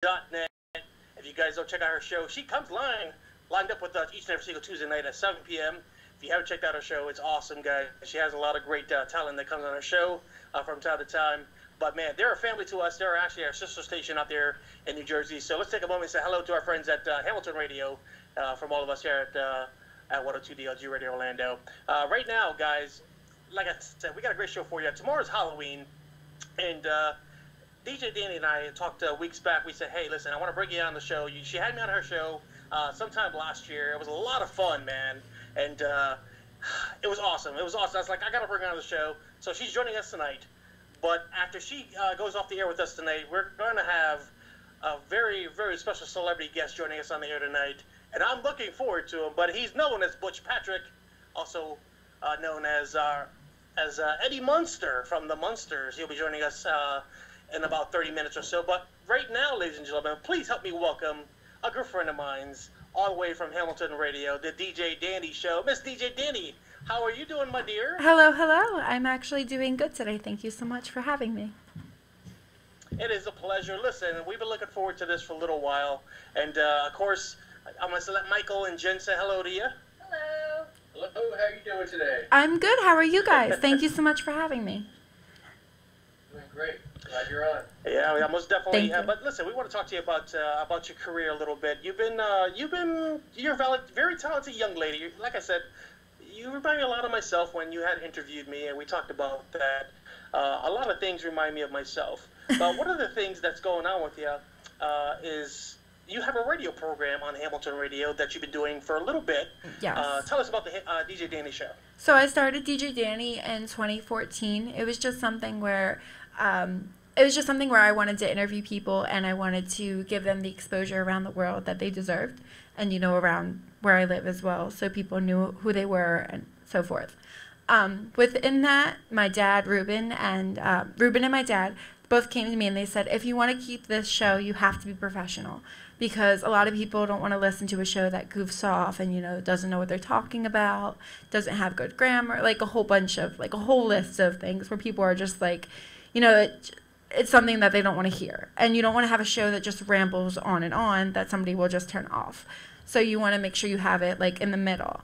AlySsaBella.net. If you guys don't check out her show, she comes lined up with us each and every single Tuesday night at 7 p.m. If you haven't checked out her show, it's awesome, guys. She has a lot of great talent that comes on her show from time to time. But, man, they're a family to us. They're actually our sister station out there in New Jersey. So let's take a moment and say hello to our friends at Hamilton Radio from all of us here at 102 DLG Radio Orlando. Right now, guys, like I said, we got a great show for you. Tomorrow's Halloween, and DJ Danny and I talked weeks back. We said, hey, listen, I want to bring you on the show. She had me on her show sometime last year. It was a lot of fun, man, and it was awesome. It was awesome. I was like, I got to bring her on the show. So she's joining us tonight. But after she goes off the air with us tonight, we're going to have a very, very special celebrity guest joining us on the air tonight. And I'm looking forward to him. But he's known as Butch Patrick, also known as Eddie Munster from the Munsters. He'll be joining us in about 30 minutes or so. But right now, ladies and gentlemen, please help me welcome a good friend of mine's all the way from Hamilton Radio, the DJ Danny Show. Miss DJ Danny, how are you doing, my dear? Hello, hello. I'm actually doing good today. Thank you so much for having me. It is a pleasure. Listen, we've been looking forward to this for a little while. And, of course, I'm going to let Michael and Jen say hello to you. Hello. Hello, how are you doing today? I'm good. How are you guys? Thank you so much for having me. Doing great. Glad you're on. Yeah, most definitely. Thank you. But listen, we want to talk to you about your career a little bit. You're a very talented young lady. Like I said, you remind me a lot of myself when you had interviewed me, and we talked about that. A lot of things remind me of myself. But one of the things that's going on with you is you have a radio program on Hamilton Radio that you've been doing for a little bit. Yes. Tell us about the DJ Danny Show. So I started DJ Danny in 2014. It was just something where I wanted to interview people, and I wanted to give them the exposure around the world that they deserved, and around where I live as well, so people knew who they were and so forth. Within that, my dad, Ruben and my dad both came to me and they said, if you want to keep this show, you have to be professional, because a lot of people don't want to listen to a show that goofs off and, doesn't know what they're talking about, doesn't have good grammar, like a whole list of things where people are just like, it's something that they don't want to hear. And you don't want to have a show that just rambles on and on that somebody will just turn off. So you want to make sure you have it in the middle.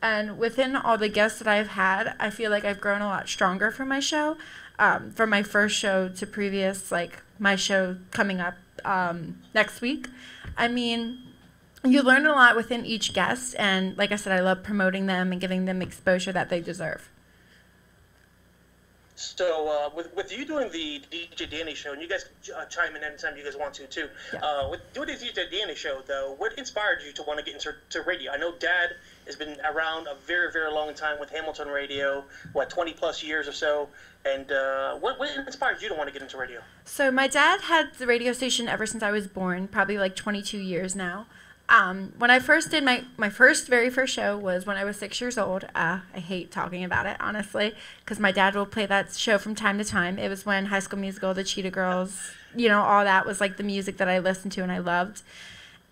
And within all the guests that I've had, I feel like I've grown a lot stronger for my show. From my first show to previous, my show coming up next week. I mean, you learn a lot within each guest. And like I said, I love promoting them and giving them exposure that they deserve. So with you doing the DJ Danny Show, and you guys can chime in anytime you guys want to, too. Yeah. With doing the DJ Danny Show, though, what inspired you to want to get into radio? I know Dad has been around a very, very long time with Hamilton Radio, 20-plus years or so. And what inspired you to want to get into radio? So my dad had the radio station ever since I was born, probably 22 years now. When I first did my very first show was when I was 6 years old. I hate talking about it, honestly, because my dad will play that show from time to time. It was when High School Musical, the Cheetah Girls, all that was the music that I listened to and I loved.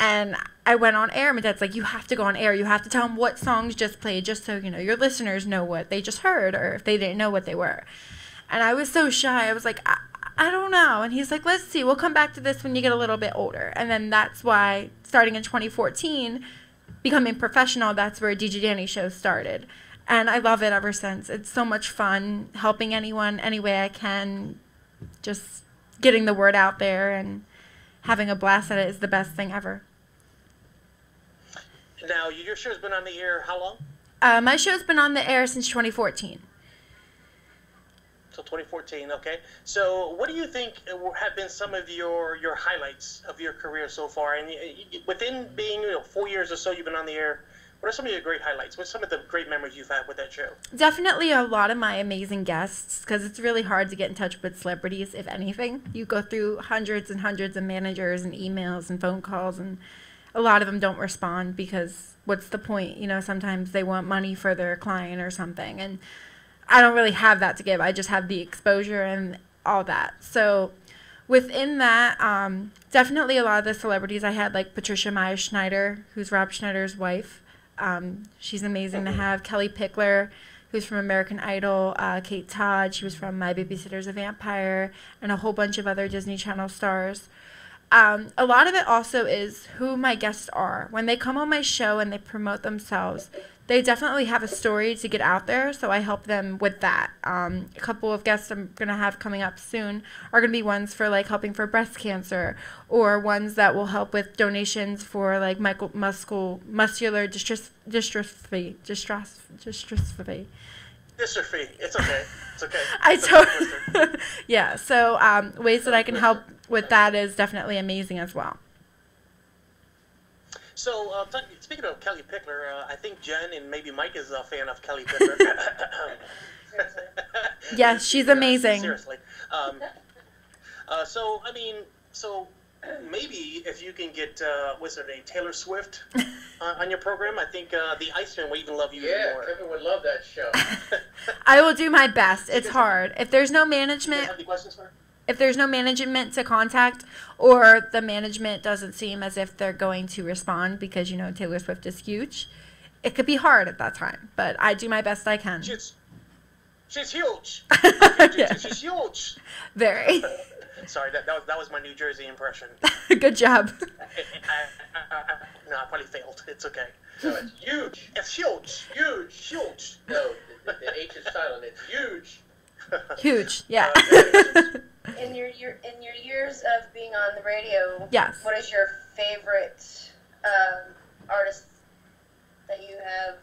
And I went on air. My dad's like, you have to go on air. You have to tell them what songs just played, just so, your listeners know what they just heard, or if they didn't know what they were. And I was so shy. I was like, I don't know. And he's like, let's see. We'll come back to this when you get a little bit older. And then that's why, starting in 2014, becoming professional, that's where DJ Danny Show started. And I love it ever since. It's so much fun helping anyone any way I can, just getting the word out there and having a blast at it is the best thing ever. Now, your show's been on the air how long? My show's been on the air since 2014. So 2014, okay. So what do you think have been some of your highlights of your career so far? And within being 4 years or so you've been on the air, what are some of your great highlights? What's some of the great memories you've had with that show? Definitely a lot of my amazing guests, because it's really hard to get in touch with celebrities, if anything. You go through hundreds and hundreds of managers and emails and phone calls, and a lot of them don't respond because what's the point? Sometimes they want money for their client or something, and I don't really have that to give. I just have the exposure and all that. So within that, definitely a lot of the celebrities I had, like Patricia Maya Schneider, who's Rob Schneider's wife. She's amazing to have. Kelly Pickler, who's from American Idol. Kate Todd, she was from My Babysitter's a Vampire, and a whole bunch of other Disney Channel stars. A lot of it also is who my guests are. When they come on my show and they promote themselves, they definitely have a story to get out there, so I help them with that. A couple of guests I'm going to have coming up soon are going to be ones for, like, helping for breast cancer, or ones that will help with donations for, like, muscular dystrophy. Dystrophy. It's okay. It's okay. Yeah, so ways that I can help with that is definitely amazing as well. So, speaking of Kelly Pickler, I think Jen and maybe Mike is a fan of Kelly Pickler. Yeah, she's amazing. Seriously. So maybe if you can get, what's her name, Taylor Swift on your program, I think the Iceman will even love you even more. Yeah, Kevin would love that show. I will do my best. It's hard. If there's no management... Do you have any questions for her? If there's no management to contact, or the management doesn't seem as if they're going to respond because, you know, Taylor Swift is huge, it could be hard at that time. But I do my best I can. She's huge. Yeah. She's huge. Very. Sorry, that was my New Jersey impression. Good job. No, I probably failed. It's okay. No, it's huge. It's huge. Huge. No, the H is silent. It's huge. Huge, yeah. In your years of being on the radio, Yes. what is your favorite artist that you have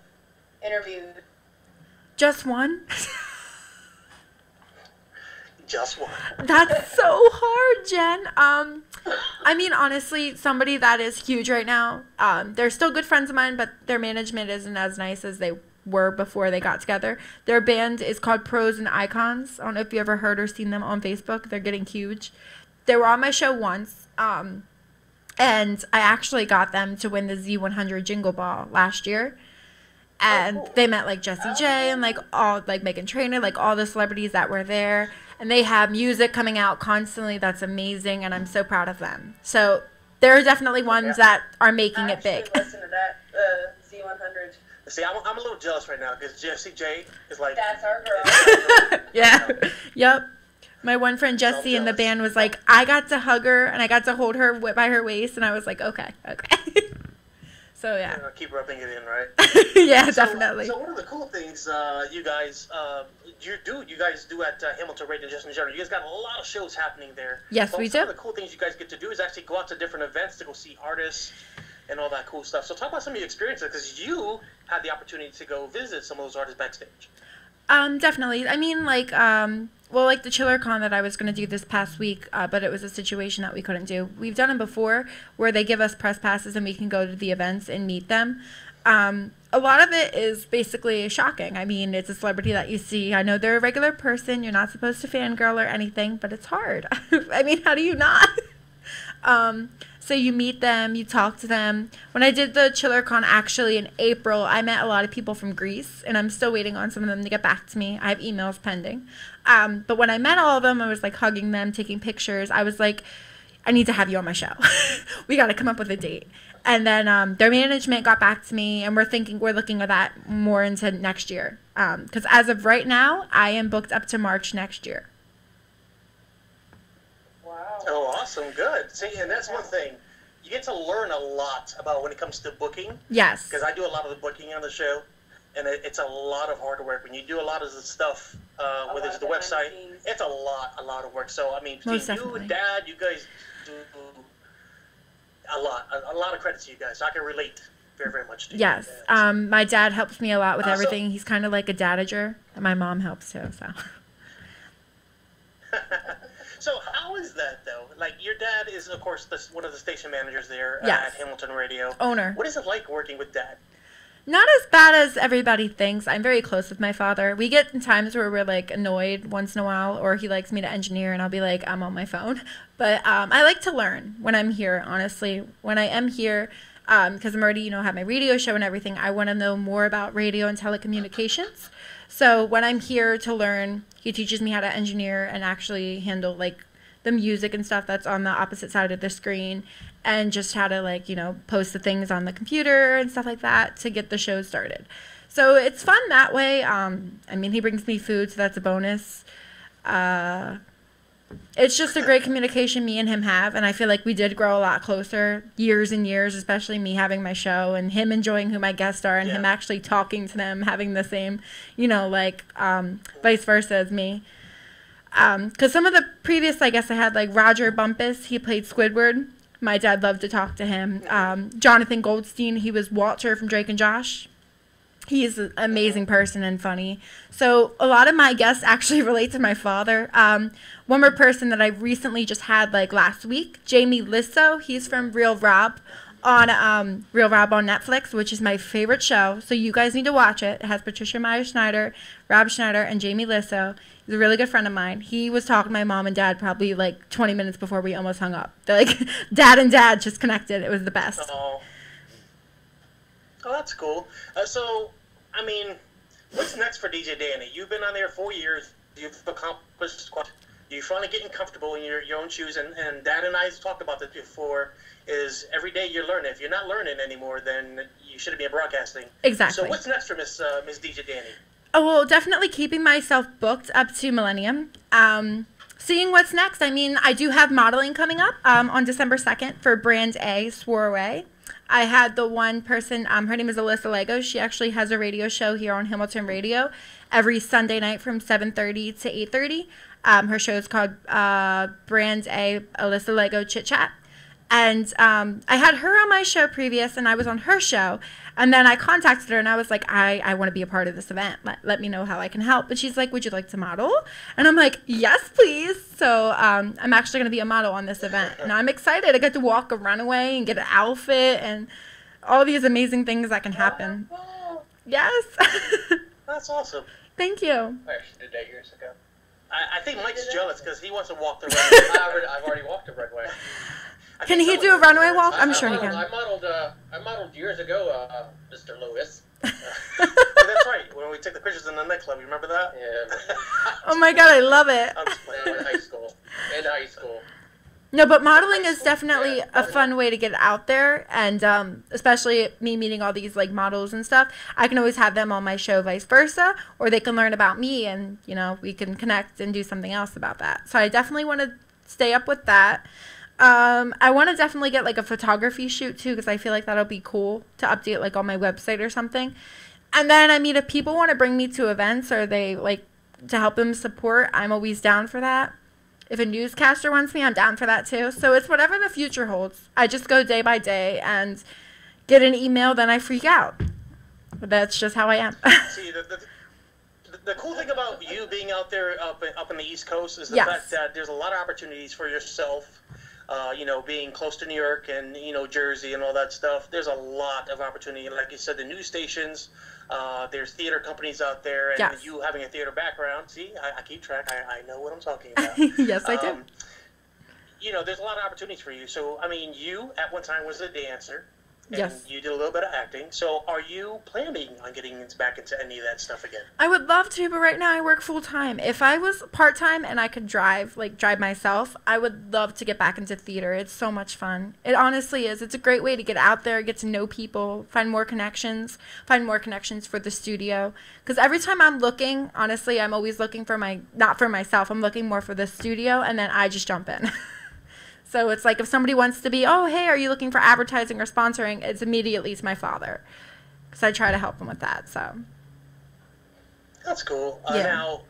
interviewed? Just one? Just one. That's so hard, Jen. I mean, honestly, somebody that is huge right now, they're still good friends of mine, but their management isn't as nice as they were before they got together. Their band is called Pros and Icons. I don't know if you ever heard or seen them on Facebook. They're getting huge. They were on my show once, and I actually got them to win the Z100 Jingle Ball last year. And they met, like, Jessie J and, like, all, like, Meghan Trainor, like, all the celebrities that were there. And they have music coming out constantly that's amazing, and I'm so proud of them. So there are definitely ones that are making it big. I listen to that Z100. See, I'm a little jealous right now because Jessie J is like... That's our girl. Yeah. Yep. My one friend Jessie in the band was like, I got to hug her and I got to hold her by her waist, and I was like, okay. So yeah. Keep rubbing it in, right? Yeah, definitely. So one of the cool things you guys do at Hamilton Radio, just in general, you guys got a lot of shows happening there. Yes, we do. One of the cool things you guys get to do is actually go out to different events to go see artists and all that cool stuff. So talk about some of your experiences, because you had the opportunity to go visit some of those artists backstage. Definitely. I mean, like, like the ChillerCon that I was going to do this past week, but it was a situation that we couldn't do. We've done it before where they give us press passes and we can go to the events and meet them. A lot of it is basically shocking. I mean, it's a celebrity that you see. I know they're a regular person. You're not supposed to fangirl or anything, but it's hard. I mean, how do you not? So you meet them, you talk to them. When I did the ChillerCon actually in April, I met a lot of people from Greece, and I'm still waiting on some of them to get back to me. I have emails pending. But when I met all of them, I was like hugging them, taking pictures. I was like, I need to have you on my show. We got to come up with a date. And then their management got back to me, and we're looking at that more into next year. Because as of right now, I am booked up to March next year. Oh, awesome. Good. See, and that's one thing. You get to learn a lot about when it comes to booking. Yes. Because I do a lot of the booking on the show, and it's a lot of hard work. When you do a lot of the stuff, whether it's the website, it's a lot of work. So, I mean, between you and Dad, you guys do a lot of credit to you guys. So I can relate very, very much to you. Yes. My dad helps me a lot with everything. He's kind of like a dadager, and my mom helps too, so... So how is that, though? Like, your dad is, of course, one of the station managers there Yes. at Hamilton Radio. Owner. What is it like working with Dad? Not as bad as everybody thinks. I'm very close with my father. We get in times where we're, like, annoyed once in a while, or he likes me to engineer, and I'll be like, I'm on my phone. But I like to learn when I'm here, honestly. When I am here, because I'm already, have my radio show and everything, I want to know more about radio and telecommunications. So when I'm here to learn, he teaches me how to engineer and actually handle, like, the music and stuff that's on the opposite side of the screen, and just how to, like, post the things on the computer and stuff like that to get the show started. So it's fun that way. I mean, he brings me food, so that's a bonus. it's just a great communication me and him have, and I feel like we did grow a lot closer years and years, especially me having my show and him enjoying who my guests are and him actually talking to them, having the same, vice versa as me. Because some of the previous, I guess I had like Roger Bumpus, he played Squidward. My dad loved to talk to him. Jonathan Goldstein, he was Walter from Drake and Josh. He is an amazing person and funny. So a lot of my guests actually relate to my father. One more person that I recently just had like last week, Jamie Lissow. He's from Real Rob on Netflix, which is my favorite show. So you guys need to watch it. It has Patricia Meyer-Schneider, Rob Schneider, and Jamie Lissow. He's a really good friend of mine. He was talking to my mom and dad probably like 20 minutes before we almost hung up. They're like, dad and dad just connected. It was the best. Oh, that's cool. What's next for DJ Danny? You've been on there 4 years. You've accomplished quite. You're finally getting comfortable in your own shoes. And Dad and I talked about this before, is every day you're learning. If you're not learning anymore, then you shouldn't be broadcasting. Exactly. So what's next for Miss DJ Danny? Oh, well, definitely keeping myself booked up to Millennium. Seeing what's next. I do have modeling coming up on December 2nd for Brand A, Swore Away. I had the one person, her name is Alyssa Lego. She actually has a radio show here on Hamilton Radio every Sunday night from 7:30 to 8:30. Her show is called Brand A, Alyssa Lego Chit Chat. And I had her on my show previous, and I was on her show. And then I contacted her, and I was like, I want to be a part of this event. Let me know how I can help. And she's like, would you like to model? And I'm like, yes, please. So I'm actually going to be a model on this event. And I'm excited. I get to walk a runway and get an outfit and all these amazing things that can happen. Yes. That's awesome. Thank you. I actually did that years ago. I think Mike's jealous because he wants to walk the runway. I've already walked the runway. Can he do a runway walk? I'm sure he can. I modeled years ago, Mr. Lewis. Oh, that's right. When we took the pictures in the nightclub, you remember that? Yeah. Oh my God, I love it. I'm just playing. In high school. No, but modeling is definitely a fun way to get out there, and especially me meeting all these like models and stuff. I can always have them on my show, vice versa, or they can learn about me, and we can connect and do something else about that. So I definitely want to stay up with that. I want to definitely get like a photography shoot too, because I feel like that'll be cool to update like on my website or something. And then if people want to bring me to events or they like to help them support, I'm always down for that. If a newscaster wants me, I'm down for that too. So it's whatever the future holds. I just go day by day and get an email, then I freak out. But that's just how I am. See, the cool thing about you being out there up in the East Coast is the fact that there's a lot of opportunities for yourself. Being close to New York and, Jersey and all that stuff, there's a lot of opportunity. Like you said, the news stations, there's theater companies out there, and you having a theater background, see, I keep track. I know what I'm talking about. Yes, I do. There's a lot of opportunities for you. So, you at one time was a dancer. And yes. You did a little bit of acting. So are you planning on getting back into any of that stuff again? I would love to, but right now I work full time. If I was part time and I could drive myself, I would love to get back into theater. It's so much fun. It honestly is. It's a great way to get out there, get to know people, find more connections for the studio. Because every time I'm looking, honestly, I'm always looking for not for myself, I'm looking more for the studio, and then I just jump in. So it's like if somebody wants to be, oh, hey, are you looking for advertising or sponsoring? It's immediately it's my father. Because I try to help him with that. So that's cool. Now,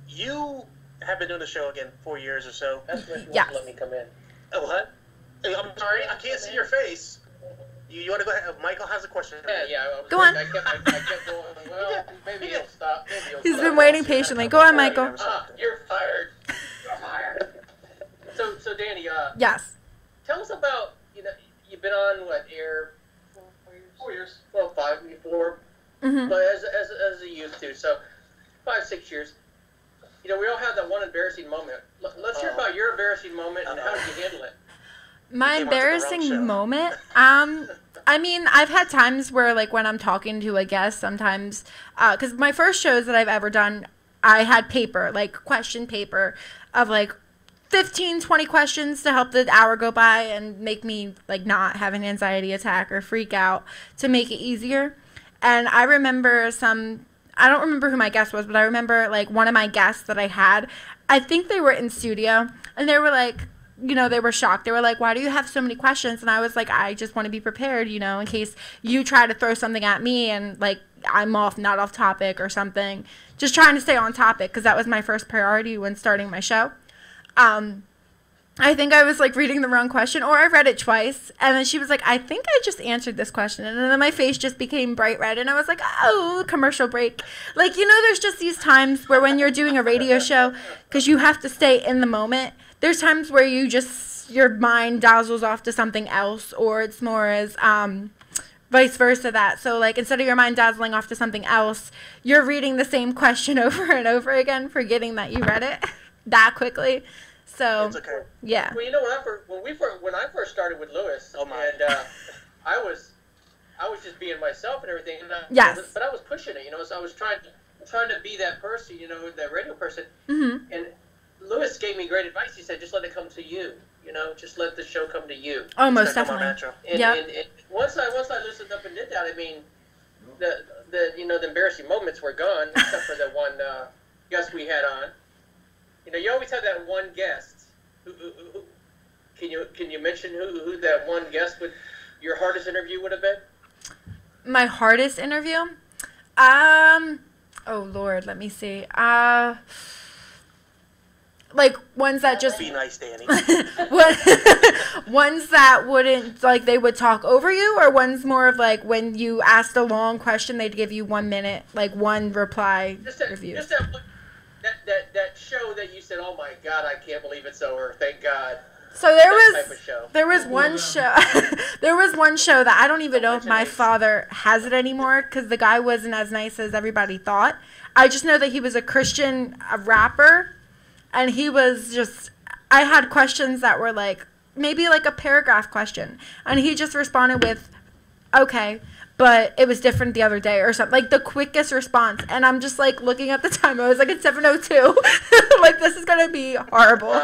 you have been doing the show again 4 years or so. That's when you yes. let me come in. Oh, what? I'm sorry, I can't see your face. You want to go ahead? Michael has a question. Yeah. Go on. I kept going, well, maybe he'll stop. He's been waiting patiently. Go on, Michael. You're fired. You're fired. So Danny, yes. Tell us about, you've been on, air 4 years? Well, 5 before, Mm-hmm. but as a youth too, so 5-6 years. We all have that one embarrassing moment. Let's hear about your embarrassing moment and how did you handle it? My embarrassing moment? I've had times where, when I'm talking to a guest, sometimes, because my first shows that I've ever done, I had paper, question paper of, 15, 20 questions to help the hour go by and make me not have an anxiety attack or freak out to make it easier. And I remember I don't remember who my guest was, but I remember one of my guests that I had, I think they were in studio, and they were like, you know, they were shocked. They were like, why do you have so many questions? And I was like, I just want to be prepared, you know, in case you try to throw something at me and, like, I'm not off topic or something. Just trying to stay on topic because that was my first priority when starting my show. I think I was, like, reading the wrong question, or I read it twice. And then she was like, I think I just answered this question. And then my face just became bright red. And I was like, oh, commercial break. Like, you know, there's just these times where when you're doing a radio show, because you have to stay in the moment, there's times where your mind dazzles off to something else, or it's more as vice versa that. So, like, instead of your mind dazzling off to something else, you're reading the same question over and over again, forgetting that you read it that quickly. So, it's okay. Yeah. Well, you know, when I first started with Lewis, and I was just being myself and everything, and yes. But I was pushing it, you know. So I was trying to be that person, you know, that radio person. Mm-hmm. And Lewis gave me great advice. He said, just let it come to you. You know, just let the show come to you. Oh, most definitely. And once I loosened up and did that, I mean, the embarrassing moments were gone, except for the one guest we had on. You know, you always have that one guest. Who can you mention who that one guest your hardest interview would have been? My hardest interview? Oh Lord, let me see. Like ones that just be nice, Danny. Ones that wouldn't, like, they would talk over you, or ones more of like when you asked a long question, they'd give you 1 minute, like one reply review. Just that show that you said, oh my God, I can't believe it's over. Thank God. So there was one show that I don't even know if my father has it anymore, because the guy wasn't as nice as everybody thought. I just know that he was a Christian rapper. And he was just, I had questions that were like, maybe like a paragraph question. And he just responded with, okay, but it was different the other day or something. Like the quickest response. And I'm just like looking at the time. I was like, it's 7:02. Like, this is going to be horrible.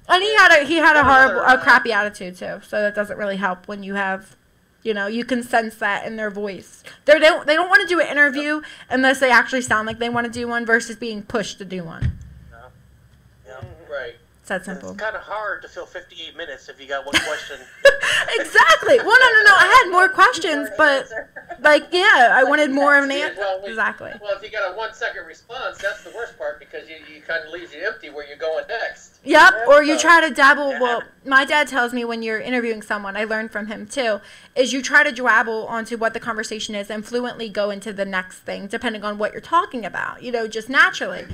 And he had a crappy attitude too. So that doesn't really help when you have, you know, you can sense that in their voice. They don't want to do an interview unless they actually sound like they want to do one versus being pushed to do one. Right. It's that simple. It's kind of hard to fill 58 minutes if you got one question. Exactly. Well, no. I had more questions, but, like, yeah, I wanted more of an answer. Well, exactly. Well, if you got a 1 second response, that's the worst part, because you kind of leaves you empty where you're going next. Yep. Or you try to dabble. Well, my dad tells me when you're interviewing someone, I learned from him too, is you try to dabble onto what the conversation is and fluently go into the next thing, depending on what you're talking about, you know, just naturally.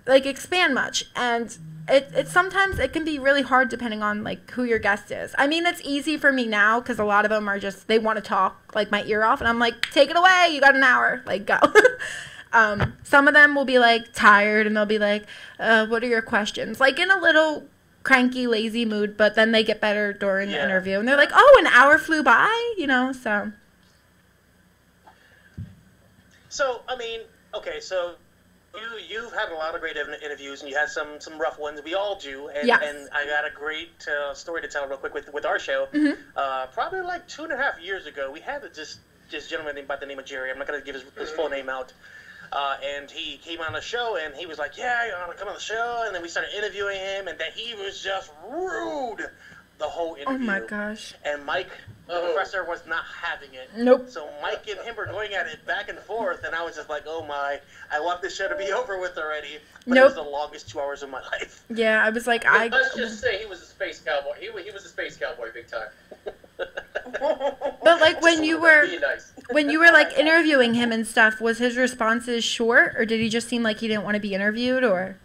Like, expand much. And it sometimes it can be really hard depending on, like, who your guest is. I mean, it's easy for me now because a lot of them are just, they want to talk, like, my ear off. And I'm like, take it away. You got an hour. Like, go. Some of them will be, like, tired, and they'll be like, what are your questions? Like, in a little cranky, lazy mood, but then they get better during the interview. And they're like, oh, an hour flew by, you know, so. So, I mean, okay, so you've had a lot of great interviews, and you had some rough ones. We all do, and, yes. And I got a great story to tell real quick with our show. Mm-hmm. Probably like 2.5 years ago, we had this gentleman by the name of Jerry. I'm not going to give his full name out. And he came on the show, and he was like, yeah, you want to come on the show? And then we started interviewing him, and then he was just rude the whole interview. Oh, my gosh. And Mike, the professor, was not having it. Nope. So Mike and him were going at it back and forth, and I was just like, oh, my, I want this show to be over with already. But it was the longest 2 hours of my life. Yeah, I was like, Let's just say he was a space cowboy. He was a space cowboy big time. But, like, when you were like interviewing him and stuff, was his responses short, or did he just seem like he didn't want to be interviewed, or?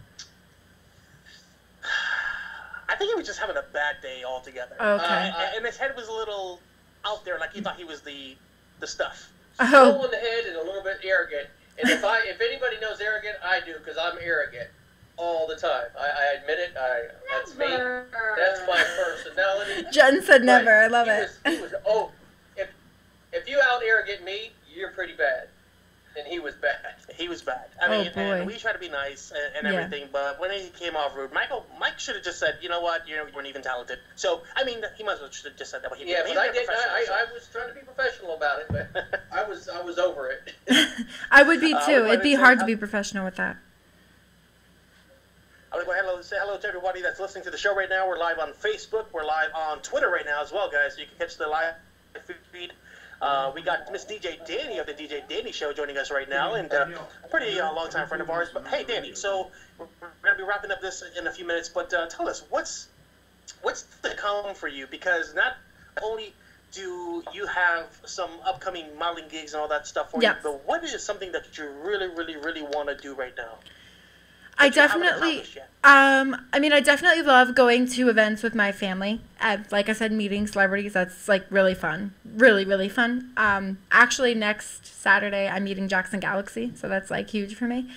I think he was just having a bad day altogether. Okay. And his head was a little out there, like he thought he was the stuff. Slow in the head and a little bit arrogant. And if anybody knows arrogant, I do, because I'm arrogant all the time. I admit it. That's me. That's my personality. Jen said never. Right. I love it. If you out arrogant me, you're pretty bad. And he was bad. He was bad. I mean, and we try to be nice and everything, but when he came off rude, Mike should have just said, you know what, you weren't even talented. So, I mean, he might as well have just said that. But he but I did. I was trying to be professional about it, but I was over it. I would be too. It'd be hard to be professional with that. I'm going to say hello to everybody that's listening to the show right now. We're live on Facebook. We're live on Twitter right now as well, guys. So you can catch the live feed. We got Miss DJ Danny of the DJ Danny Show joining us right now, and a pretty long-time friend of ours. But hey, Danny, so we're going to be wrapping up this in a few minutes, but tell us, what's to come for you? Because not only do you have some upcoming modeling gigs and all that stuff for you, but what is something that you really, really, really want to do right now? I definitely love going to events with my family. Like I said, meeting celebrities, that's like really fun. Really, really fun. Actually, next Saturday, I'm meeting Jackson Galaxy, so that's like huge for me.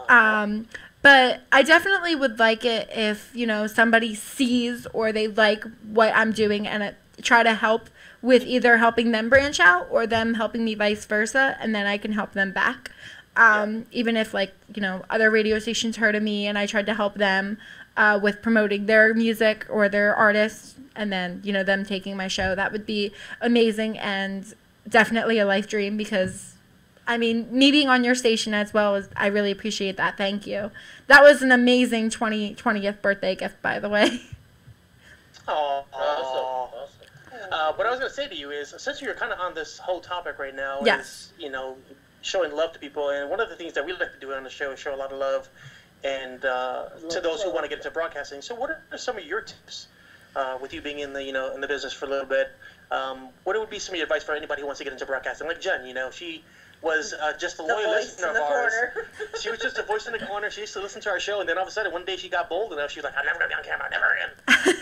But I definitely would like it if, somebody sees or they like what I'm doing and try to help with either helping them branch out or them helping me vice versa, and then I can help them back. Even if, other radio stations heard of me and I tried to help them with promoting their music or their artists, and then, them taking my show, that would be amazing and definitely a life dream because, me being on your station as well, I really appreciate that. Thank you. That was an amazing 20th birthday gift, by the way. Oh, awesome. What I was going to say to you is, since you're kind of on this whole topic right now, is, showing love to people, and one of the things that we like to do on the show is show a lot of love and to those who want to get into broadcasting. So what are some of your tips with you being in the in the business for a little bit? What would be some of your advice for anybody who wants to get into broadcasting? Like Jen, she was just a loyal listener of ours. She was just a voice in the corner. She used to listen to our show, and then all of a sudden one day she got bold enough. She was like, "I'm never gonna be on camera, never again."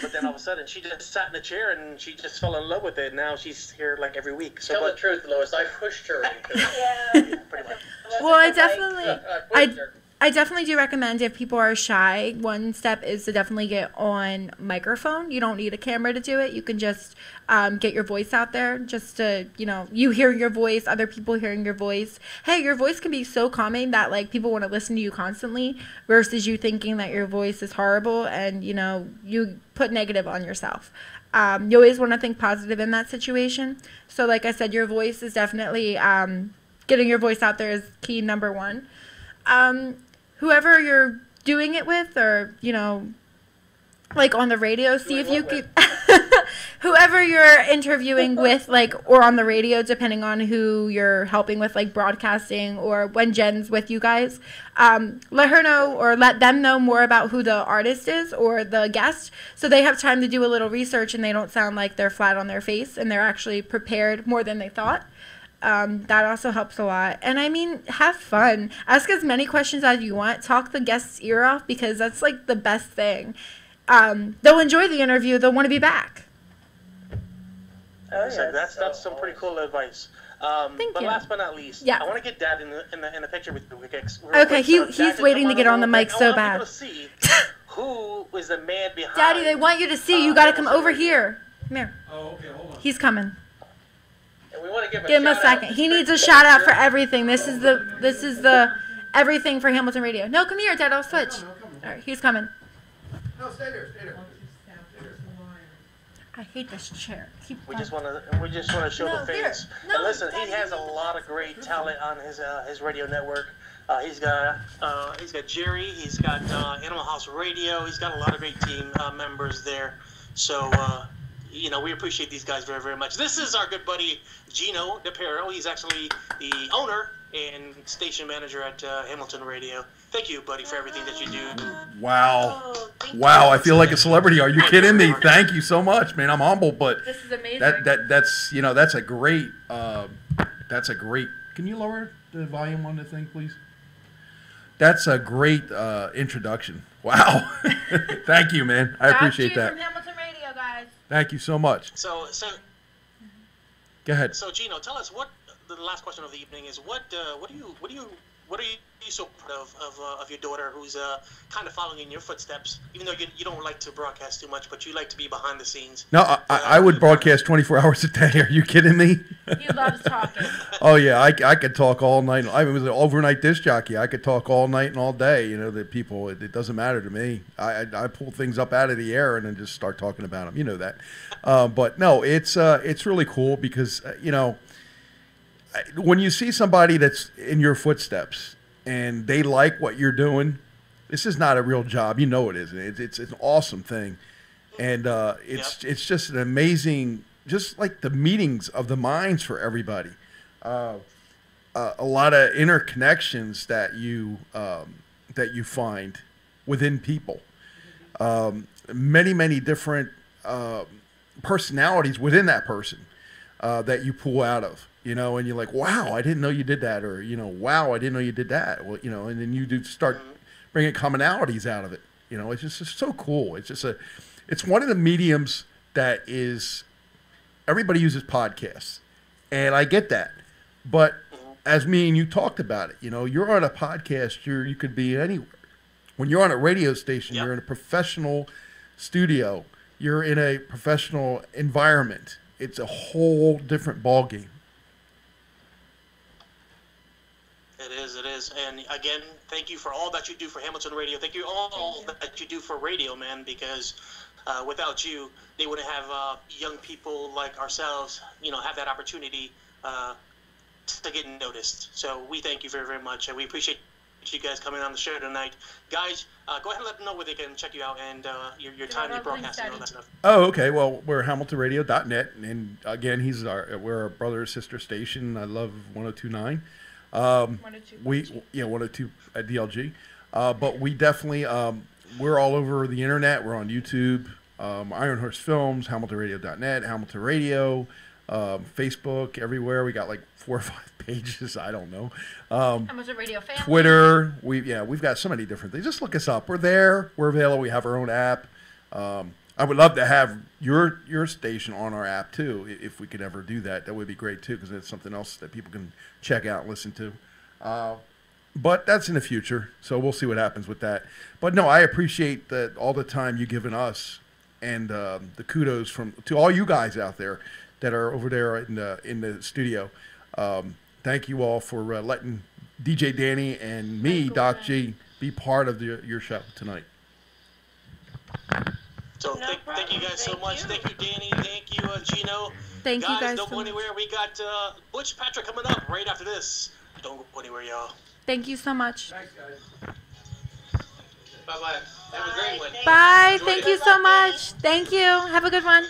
But then all of a sudden she just sat in a chair and she just fell in love with it. Now she's here like every week. So tell the truth, Lois. I pushed her into it. Yeah. Pretty much. Well, I definitely do recommend if people are shy, one step is to definitely get on microphone. You don't need a camera to do it. You can just get your voice out there just to, you hearing your voice, other people hearing your voice. Hey, your voice can be so calming that, people want to listen to you constantly versus you thinking that your voice is horrible and, you put negative on yourself. You always want to think positive in that situation. So, like I said, your voice is definitely, getting your voice out there is key number one. Whoever you're doing it with or, on the radio, see if you could, whoever you're interviewing with, or on the radio, depending on who you're helping with, broadcasting or when Jen's with you guys, let her know or let them know more about who the artist is or the guest so they have time to do a little research and they don't sound like they're flat on their face and they're actually prepared more than they thought. That also helps a lot. And have fun. Ask as many questions as you want. Talk the guest's ear off because that's the best thing. They'll enjoy the interview. They'll want to be back. That's some pretty cool advice. But last but not least, I want to get Dad in the picture with you. Okay, he's waiting to get on the mic so bad. I want to see who is the man behind. Daddy, they want you to see. You got to come over here. Come here. Oh, okay, hold on. He's coming. We want to give him a second. He needs a shout out for everything. This is the everything for Hamilton Radio. No, come here, Dad. I'll switch. All right, he's coming. No, stay there. I hate this chair. We just want to show the face. And listen, he has a lot of great talent on his radio network. He's got Jerry. He's got Animal House Radio. He's got a lot of great team members there. So. We appreciate these guys very, very much. This is our good buddy, Gino DePero. He's actually the owner and station manager at Hamilton Radio. Thank you, buddy, for everything that you do. Wow. Wow, I feel like a celebrity. Are you kidding me? Thank you so much, man. I'm humbled, but this is amazing. That's a great, can you lower the volume on the thing, please? That's a great introduction. Wow. Thank you, man. I appreciate that. From Hamilton Radio, guys. Thank you so much. So go ahead. So Gino, tell us what the last question of the evening is. What are you so proud of your daughter, who's kind of following in your footsteps? Even though you don't like to broadcast too much, but you like to be behind the scenes. No, I would broadcast 24 hours a day. Are you kidding me? He loves talking. Oh yeah, I could talk all night. I was an overnight disc jockey. I could talk all night and all day. The people. It doesn't matter to me. I pull things up out of the air and then just start talking about them. You know that. But no, it's really cool because when you see somebody that's in your footsteps and they like what you're doing this is not a real job. You know it isn't. It's an awesome thing, and it's just an amazing, just like the meetings of the minds for everybody. A lot of interconnections that you find within people. Many different personalities within that person that you pull out of, and you're like, wow, I didn't know you did that, or wow, I didn't know you did that. Well, and then you do start bringing commonalities out of it. It's just so cool. It's one of the mediums that is, everybody uses podcasts, and I get that, but as me and you talked about it, you're on a podcast, you could be anywhere. When you're on a radio station, you're in a professional studio, you're in a professional environment. It's a whole different ballgame. It is. And again, thank you for all that you do for Hamilton Radio. Thank you all that you do for radio, man, because without you, they wouldn't have young people like ourselves, have that opportunity to get noticed. So we thank you very, very much, and we appreciate you guys coming on the show tonight. Guys, go ahead and let them know where they can check you out and your time, your broadcast, and all that stuff. Oh, okay. Well, we're HamiltonRadio.net, and again, we're a brother or sister station. I love 102.9. 102 at DLG. But we definitely, we're all over the internet. We're on YouTube, Iron Horse Films, HamiltonRadio.net, Hamilton Radio, Facebook, everywhere. We got like 4 or 5 pages. I don't know. Hamilton Radio family. Twitter. We've got so many different things. Just look us up. We're there. We're available. We have our own app. I would love to have your station on our app too, if we could ever do that. That would be great too, because it's something else that people can check out and listen to. But that's in the future, so we'll see what happens with that. But no, I appreciate all the time you've given us, and the kudos to all you guys out there that are over there in the studio. Thank you all for letting DJ Danny and me, Doc G, be part of your show tonight. So thank you guys so much. Thank you, Danny. Thank you, Gino. Thank you guys don't so go anywhere. We got Butch Patrick coming up right after this. Don't go anywhere, y'all. Thank you so much. Thanks, guys. Bye-bye. Have a great one. Bye. Thank you so much. Thank you. Have a good one.